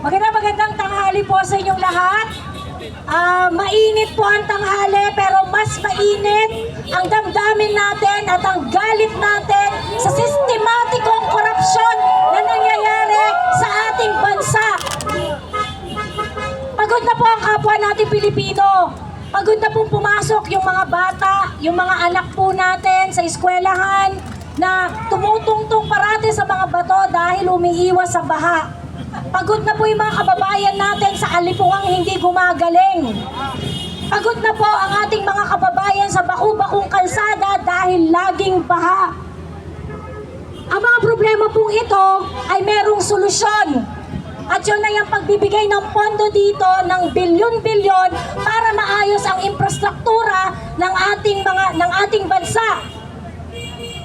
Magandang tanghali po sa inyong lahat. Mainit po ang tanghali pero mas mainit ang damdamin natin at ang galit natin sa sistematikong korupsyon na nangyayari sa ating bansa. Pagod na po ang kapwa natin Pilipino. Pagod na pong pumasok yung mga bata, yung mga anak po natin sa eskwelahan na tumutungtong parati sa mga bato dahil umiiwas sa baha. Pagod na po yung mga kababayan natin sa alipungang hindi gumagaling. Pagod na po ang ating mga kababayan sa baku-bakong kalsada dahil laging baha. Ang mga problema pong ito ay merong solusyon. At yun na yung pagbibigay ng pondo dito ng bilyon-bilyon para maayos ang infrastruktura ng ating bansa.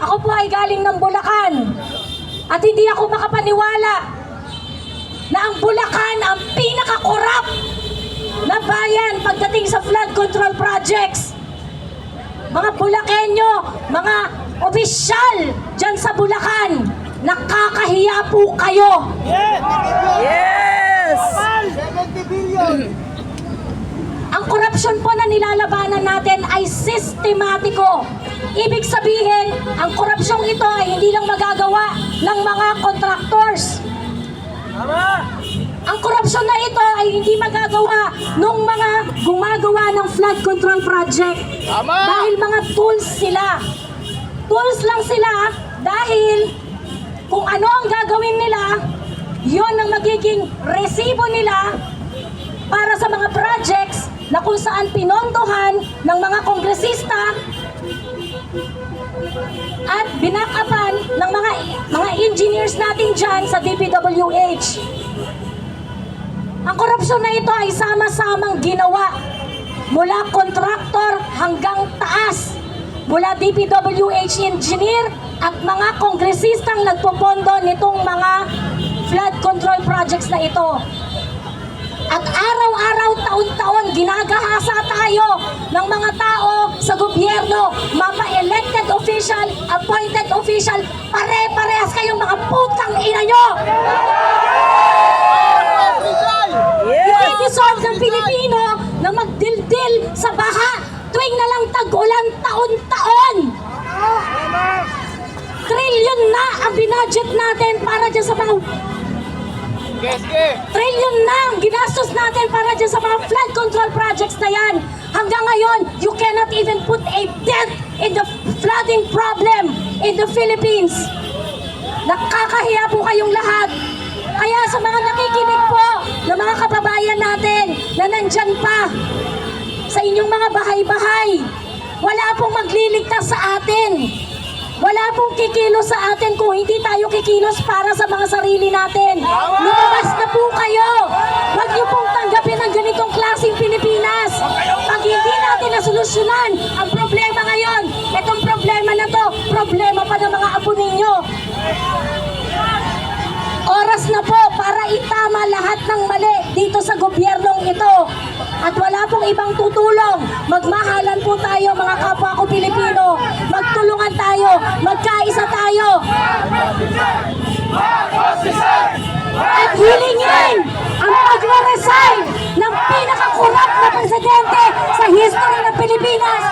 Ako po ay galing ng Bulacan at hindi ako makapaniwala na ang Bulacan ang pinaka-korap na bayan pagdating sa flood control projects. Mga Bulakenyo, mga opisyal dyan sa Bulacan, nakakahiya po kayo. Yes! 70 billion! Ang korupsyon po na nilalabanan natin ay sistematiko. Ibig sabihin, ang korupsyong ito ay hindi lang magagawa ng mga contractors. Ang korupsyon na ito ay hindi magagawa ng mga gumagawa ng flood control project. Dahil mga tools sila. Tools lang sila dahil kung ano ang gagawin nila, yon ang magiging resibo nila para sa mga projects na kung saan pinondohan ng mga kongresista at binakapan ng mga engineers natin dyan sa DPWH. Ang korupsyon na ito ay sama-samang ginawa mula kontraktor hanggang taas, mula DPWH engineer at mga kongresistang nagpopondo nitong mga flood control projects na ito. At araw-araw, taon-taon, ginagahasa tayo ng mga tao sa gobyerno, mapa-elected official, appointed official, pare-parehas kayong mga putang ina nyo! Deserve ng Pilipino na magdildil sa baha tuwing nalang tag-ulan taon-taon. Trilyon na ang binudget natin para dyan sa mga trilyon na ang ginastos natin para dyan sa mga flood control projects na yan. Hanggang ngayon, you cannot even put a dent in the flooding problem in the Philippines. Nakakahiya po kayong lahat. Kaya sa mga nakikinig po ng mga kababayan natin na nandyan pa sa inyong mga bahay-bahay, wala pong magliligtas sa atin. Wala pong kikilos sa atin kung hindi tayo kikilos para sa mga sarili natin. Lumabas na po kayo. Huwag niyo pong tanggapin ang ganitong klaseng Pilipinas. Pag hindi natin nasolusyonan ang problema ngayon, itong problema na to, problema pa ng mga apo ninyo. Oras na po para itama lahat ng mali dito sa gobyernong ito. At wala pong ibang tutulong. Magmahalan po tayo mga kapwa ko Pilipino. Magtulungan tayo. Magkaisa tayo. At hilingin ang pagre-resign ng pinakakurap na presidente sa history ng Pilipinas,